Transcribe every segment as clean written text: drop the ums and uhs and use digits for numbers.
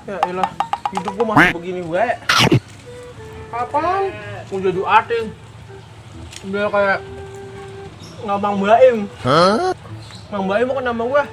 Ya elah, hidup gua masih begini gue. Kapan? Gua jadi artis. Udah kayak Mang Baim. Mang Baim bukan nama gua.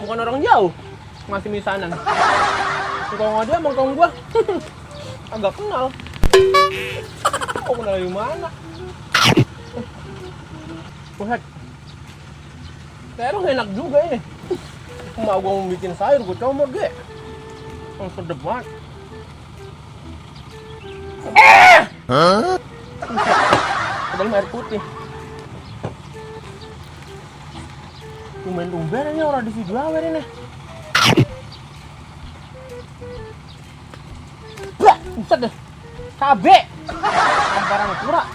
Bukan orang jauh. Masih misanan. Kalau nggak dia emang kaum gua. Agak kenal. Kok kenal dari mana? Buset. Terong enak juga ini. Mau gua mau bikin sayur, gua comot ge. Sedep banget. Padahal air putih. Tumben-tumben ini orang di video awer ini. Bah, buset deh. Cabe. Hamparan kurang.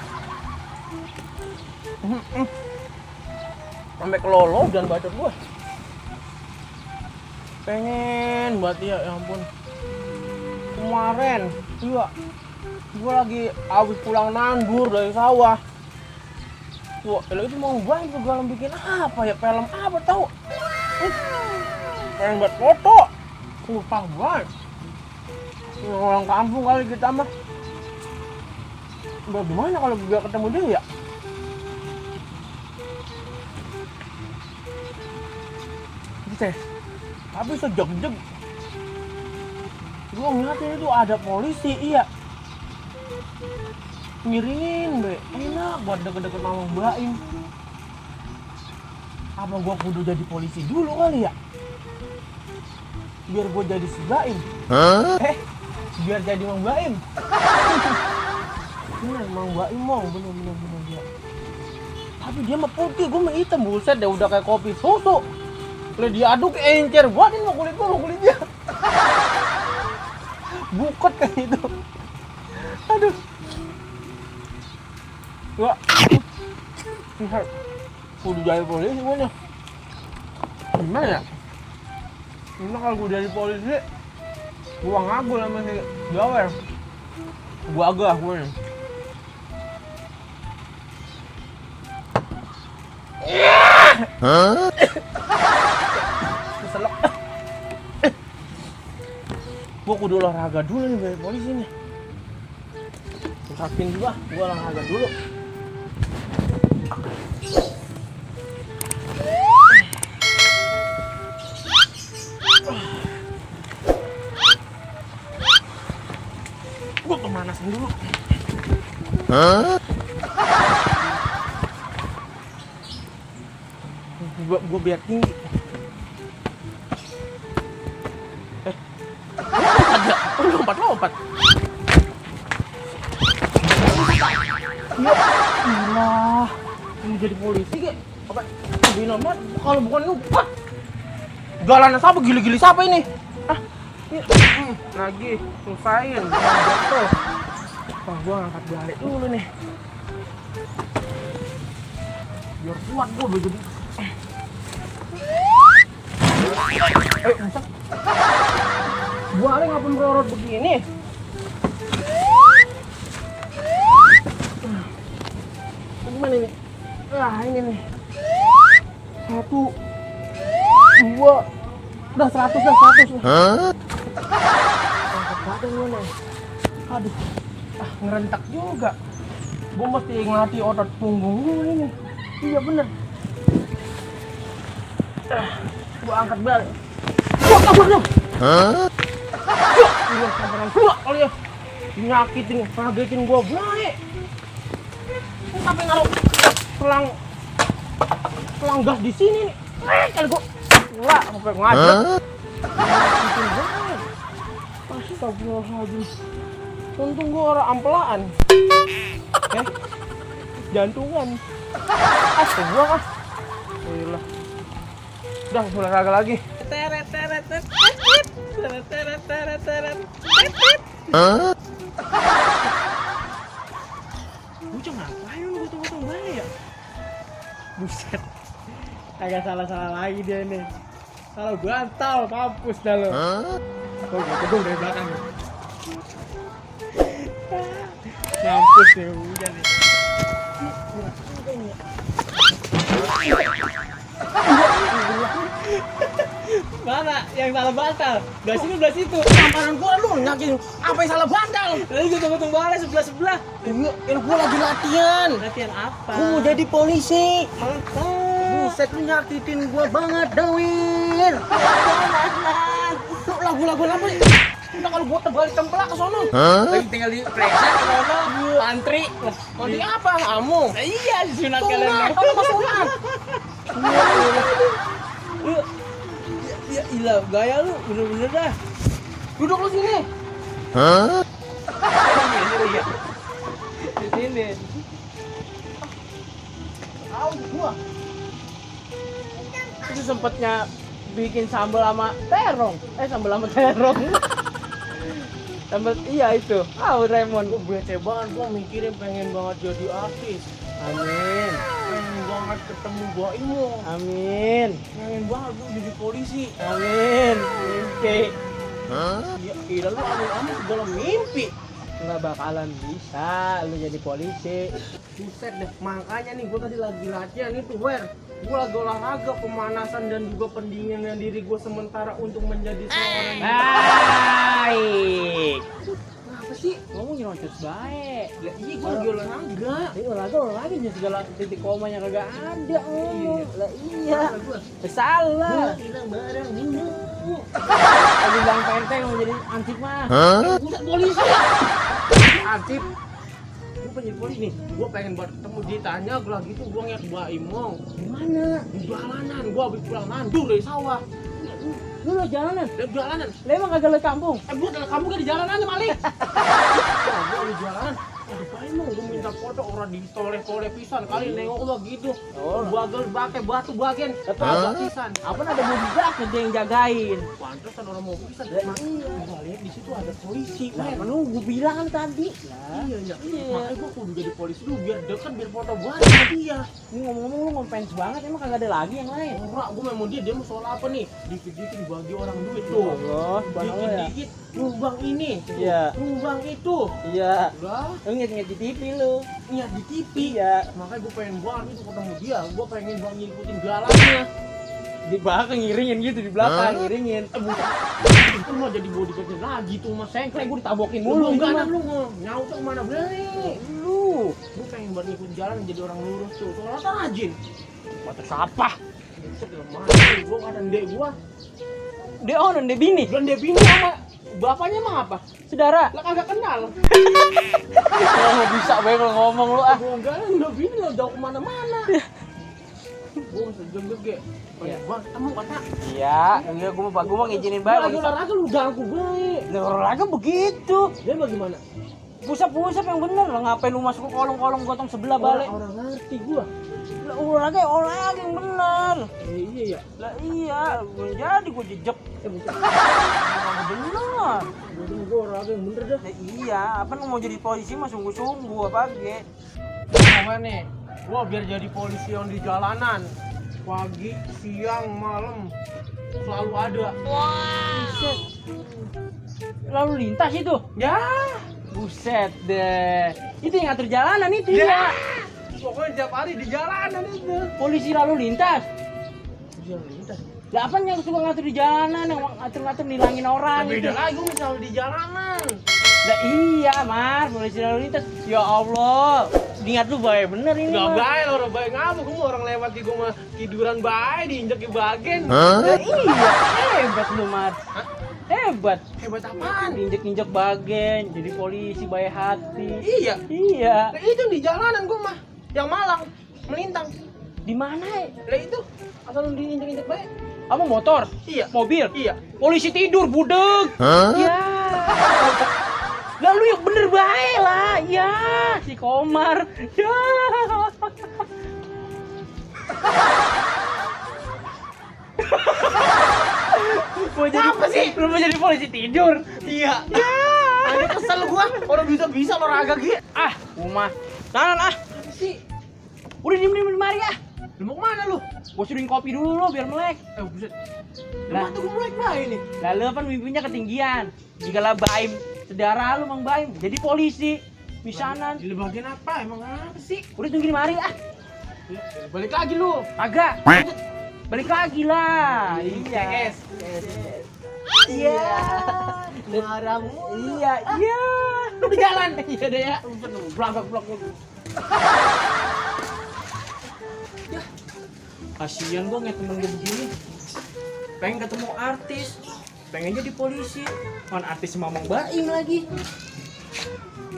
Sampai kelolo dan bacot gua. Pengen buat ya ampun. Kemarin, iya. Gua lagi habis pulang nandur dari sawah. Wah, itu mau banget gua bikin apa ya? Film apa tahu? Pengen buat foto. Lupa banget. Orang kampung kali kita mah. Bagaimana kalau gua ketemu dia ya? Gitu. Tapi sejeg-jeg. Gua ngeliatin itu ada polisi, iya. Ngiringin be, enak buat deket-deket sama Baim. Apa gua kudu jadi polisi dulu kali ya? Biar gua jadi si Baim. Biar jadi Mang Baim. Bener, Mang Baim mau bener dia. Tapi dia mah putih, gua mah hitam, buset deh udah kayak kopi susu. Udah diaduk encer, gua ini mau kulit gua, mau kulit dia. Bukot kayak itu. Aduh. Gua kudu jadi polisi gua. Gimana ya? Ini kalau gua jadi polisi, gua ngagul sama si Gawer. Gua agak gua nih. Keselak. Gua kudu olahraga dulu nih dari polisi nih. Saking juga, gua olahraga dulu. Gua pemanasan dulu. Gua biar tinggi. Lompat. Ya Allah, ini jadi polisi ge. Apa? Lebih normal kalau bukan ngumpet. Jalanan siapa gili-gili siapa ini? Lagi susahin, jatuh. Wah, gua ngangkat balik dulu nih. Biar kuat gua jadi. Masa? Gua ali ngapain merorot begini? Gimana ini? Ini nih. 1, 2, udah 100 dah. Angkat badan gua nih. Aduh, ngerentak juga. Gua mesti ngelatih otot punggung gua ini. Iya bener. Gua angkat balik. Kabur. Iya, samperan gua kali ya. Nyakitin, ngagetin gua baik. Sampai ngaruh selang gas di sini nih. Kali gua enggak sampai ngajak. Nyakitin banget. Astagfirullahaladzim. Untung gua orang ampelaan. Jantungan. Gua Gila. Udah olahraga lagi. Bocah ngapain lu gotong-gotong balik ya? Buset. Agak salah-salah lagi dia nih. Kalau bantal mampus dah lo. Kok gua dari belakang. Mampus nih udah nih. Mana? Yang salah bantal. Belah sini, belah situ. Tamparan gua lu nyakin apa yang salah bantal? Lalu gotong-gotong balai sebelah-sebelah. Ini gua lagi latihan. Latihan apa? Gua mau jadi polisi. Mantap. Buset lu nyakitin gua banget, Dawin. Lu lagu-lagu apa nih? Udah kalau gua tebal tempelak ke sono. Lagi tinggal di periksa ke sono. Pantri. Mau di apa? Kamu? Iya, sunat Tuh, kalian. apa lu kesunat? Lu ya ilah gaya lu bener-bener dah. Duduk lu sini. Di sini. Tahu gua. Itu sempatnya bikin sambal sama terong. Sambal sama terong. Sambal iya itu. Raymond. Gua bete banget, gua mikirin pengen banget jadi artis. Amin. Pengen banget ketemu gua Imo. Amin. Pengen banget gua jadi polisi. Amin. Mimpi. Ya kira lu amin-amin segala mimpi. Nggak bakalan bisa lu jadi polisi. Buset deh, makanya nih gua tadi lagi latihan itu, gua lagi olahraga, pemanasan dan juga pendinginan diri gua sementara untuk menjadi seorang Baik. apa sih? Ngomong nyerocos baik. Ya iya gua lagi olahraga. Ini olahraga aja segala titik komanya kagak ada. Lah iya. Gua Salah. bilang barang ini. Lagi bilang penteng mau jadi ansip mah. Buset polisi. Ansip. Gua pengen jadi polisi nih. Gua pengen buat ketemu ditanya gua gitu gua ngeliat Mbak Imong. Gimana? Di jalanan, gua habis pulang nandur dari sawah. Lu lo jalanan? Dari jalanan. Lu emang kagak liat kampung? Gua dalam kamu kan di jalanan aja Malik. Ya, gua di jalanan. Aduh, Pak Imong, gua minta foto orang di toleh-toleh pisan kali nengok gua gitu. Oh. Bagel pakai batu bagian. Hah? Pisan. Apa ada mobil belakang dia yang jagain? Pantesan orang mau pisan. Lah, Mak, iya. gua lihat di situ ada polisi. Lah, men. kan lu gua bilang kan tadi. Lah, Iya, iya. Iya. Makanya gua kudu jadi polisi dulu biar deket biar foto gua sama dia. ini ngomong-ngomong lu ngefans banget emang kagak ada lagi yang lain. Ora, gua memang dia mau soal apa nih? Dikit-dikit bagi orang duit tuh. Allah, subhanallah ya. Dikit-dikit nyumbang ini. Iya. Nyumbang itu. Iya. Udah. Lu ngeliat di TV lu. Niat di TV. Iya. Makanya gue pengen banget itu ketemu dia. Gue pengen banget ngikutin jalannya. Di belakang ngiringin gitu di belakang ngiringin. Bukan. Itu mah jadi bodyguard lagi tuh mas sengklek. Gue ditabokin Lu mulu enggak gitu ada mah. lu nyaut ke mana beli. Lu. Gue pengen banget ngikutin jalan jadi orang lurus tuh. Soalnya kan rajin. Mata siapa? Buset dalam mana? Gue kata ndek gue. Dia on dia bini. Dan dia bingung sama bapaknya emang apa? Saudara. Lah kagak kenal. Oh, bisa bae kalau ngomong lu ah. Gue enggak udah bini lo jauh kemana-mana. Gue sejengget ge. Iya. Bang, kamu kata. Iya, enggak gua mau ngizinin Gue bae. lagi olahraga lu ganggu baik. Lah olahraga begitu. Dia bagaimana? Pusap-pusap yang bener lah, ngapain lu masuk ke kolong-kolong gotong sebelah balik. Orang ngerti gua. Lah olahraga yang bener. Iya ya. Lah iya, jadi gua jejek. Bukan. Bener. Jadi gua olahraga yang bener dah. Lah iya, apa lu mau jadi polisi mah sungguh-sungguh apa ge? Pokoknya nih, gua biar jadi polisi yang di jalanan. Pagi, siang, malam selalu ada. Buset. Lalu lintas itu. Ya. Buset deh. Itu yang ngatur jalanan itu Ya. ya. Pokoknya tiap hari di jalanan itu. Polisi lalu lintas. Jalan lintas. Lah apa yang suka ngatur di jalanan, yang ngatur-ngatur nilangin orang Beda itu. lagi gua misalnya di jalanan. Lah iya, Mas, polisi lalu lintas. Ya Allah. Ingat lu bae bener ini. Gak Mas. baik orang baik ngapa? Gua mau orang lewat di gua mah tiduran baik diinjek di bagian. Lah iya, hebat lu, Mas. Hah? Hebat. Hebat apaan? Injek-injek bagen, jadi polisi baik hati. Iya. Iya. Lah itu di jalanan gua mah. Yang Malang melintang. Di mana? Lah itu asal lu diinjek-injek baik. Apa motor? Iya. Mobil? Iya. Polisi tidur, budeg. Ya. Lalu yang bener baik lah. Ya, si Komar. Ya. Mau jadi Apa sih? Lu mau jadi polisi tidur? Iya. Ya. Ada kesel gua. Orang bisa olahraga gitu. Ah, rumah. Nanan ah. Apa sih? Udah diem di mari ah. Lu mau kemana lu? Gua suruhin kopi dulu lo biar melek. Buset. Lah. Lah tuh gua mulai baik nih. Lalu apa mimpinya ketinggian? Jikalau Baim, saudara lu Mang Baim, jadi polisi. Misanan. Di bagian apa? Emang apa sih? Udah tungguin mari ah. Balik lagi lu. Agak. Balik lagi lah. Iya. CS. Iya. Marahmu. Iya. Iya. Udah jalan. Iya deh ya. Blak. Kasian gue ngeliat temen gue begini. Pengen ketemu artis, pengen jadi polisi, mana artis Mamang Baim lagi.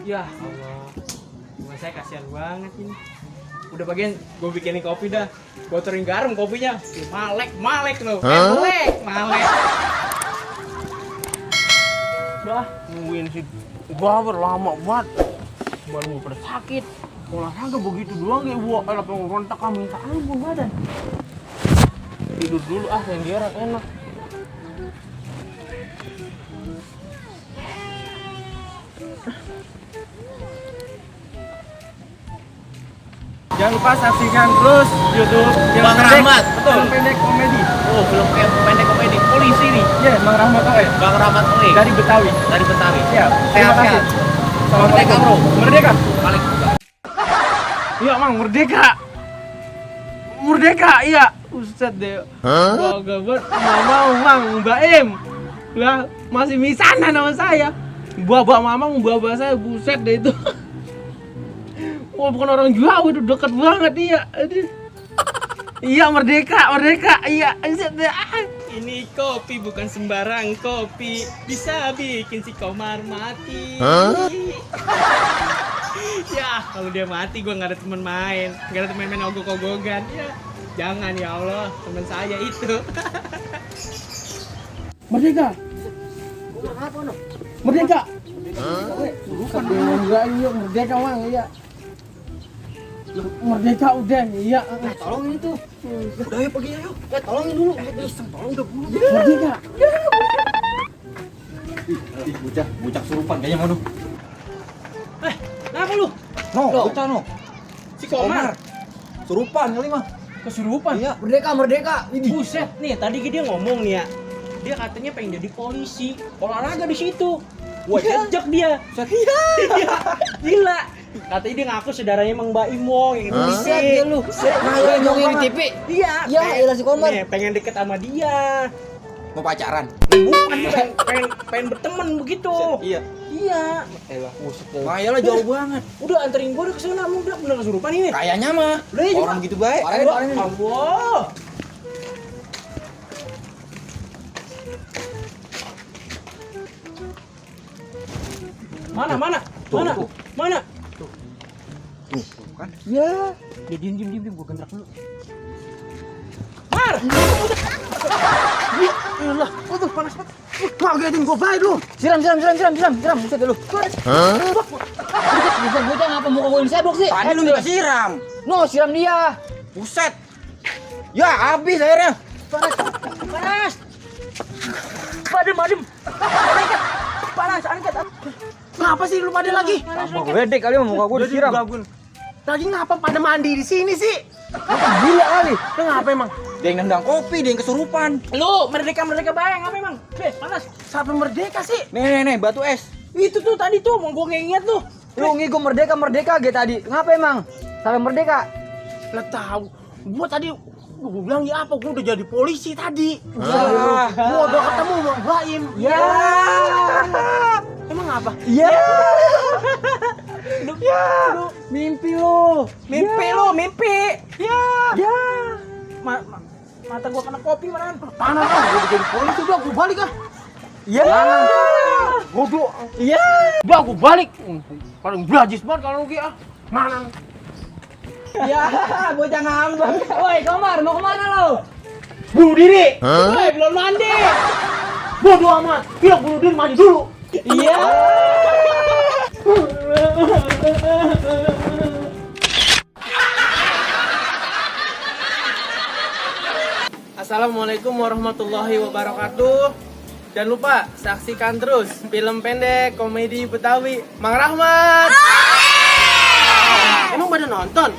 Ya Allah, saya kasihan banget ini. Udah bagian gue bikinin kopi dah, gue turin garam kopinya. Malek loh, malek. Udah, nungguin si Babar lama banget. Badan gue pada sakit. Olahraga begitu doang ya buat apa ngontak kami minta ampun badan. Tidur dulu senderan enak. Jangan lupa saksikan terus YouTube Bang Rahmat. Betul. Film pendek komedi. Oh, film pendek komedi polisi nih. Iya, Bang Rahmat Oe. Bang Rahmat Oe. Dari Betawi. Dari Betawi. Iya, terima kasih. Merdeka, Bro. Merdeka. Paling Iya, Mang, merdeka. Merdeka, iya. Ustad deh. Bangga banget. Mamang, Mang, Mbak Em. Lah, masih misanan sama saya. Bapak Mamang, bapak saya, buset deh itu. Oh, bukan orang jauh, itu dekat banget, iya. Aduh. Iya, merdeka, iya. Buset deh. Ini kopi bukan sembarang kopi, bisa bikin si Komar mati. Ya, kalau dia mati gue nggak ada teman main, nggak ada teman main ogok-ogogan. Ya, jangan ya Allah, teman saya itu. Merdeka. Merdeka. Bukan enggak, iya merdeka, Mang, iya. Merdeka udah, iya. tolongin itu. Udah ayo pergi ayo. Tolongin dulu. Tolong udah buru. Merdeka. Ih, bocah surupan kayaknya mau. Kenapa lu? No, bocah no. Si Komar. Surupan kali mah. Kesurupan. Iya, merdeka. Ini. Buset nih, tadi dia ngomong nih ya. Dia katanya pengen jadi polisi, olahraga di situ. Wah, jejak dia. Iya. Gila. Katanya dia ngaku saudaranya Mang Baim yang polisi. Dia lu. Nah, yang di TV. Iya. Ya, elah si Komar. Nih, pengen deket sama dia. Mau pacaran. Bukan, dia pengen berteman begitu. Iya. Iya. Elah, wah, iyalah jauh banget. Udah anterin gua ke sana, udah bener kesurupan ini. Kayaknya mah. Udah ya, Orang gitu baik. Allah. Mana? Tuh. Mana? Tuh, kan. Ya. Dia diem, gua gendrak dulu. Mar! Iyalah, tuh panas banget. Kagetin gua baik lu. Siram. Buset lu. Bocah ngapa muka gua disedok sih? Tadi lu minta siram. No, siram dia. Buset. Ya, habis airnya. Panas. Badem. Panas, angkat. Ngapa sih lu pada lagi? Tambah wedek kali muka gua disiram. Lagi ngapa pada mandi di sini sih? Gila kali. Lu ngapa emang? Dia yang nendang kopi, dia yang kesurupan. Lu merdeka bayang apa emang? Panas. Sampai merdeka sih? Nih, batu es. Itu tuh tadi tuh mau gua nginget tuh. Lu ngigo merdeka ge tadi. Ngapa emang? Sampai merdeka. Lah tahu. Gua tadi gua bilang ya apa, gua udah jadi polisi tadi. Gua udah ketemu Bang Baim. Ya. Emang apa? Ya. Mimpi lu. Ya. Mata gua kena kopi manan. Panas ah, gua udah jadi polisi udah gua balik ah. Ya. Bodoh. Ya. Udah gua balik. Paling berajis banget kalau lu ah. Mana? Ya, bocah ngambek. Woi, Komar, mau kemana lo? Bunuh diri. Woi, belum mandi. Bodoh amat. Bilang bunuh diri mandi dulu. Iya. Assalamualaikum warahmatullahi wabarakatuh. Jangan lupa saksikan terus film pendek komedi Betawi Mang Rahmat. Emang pada nonton?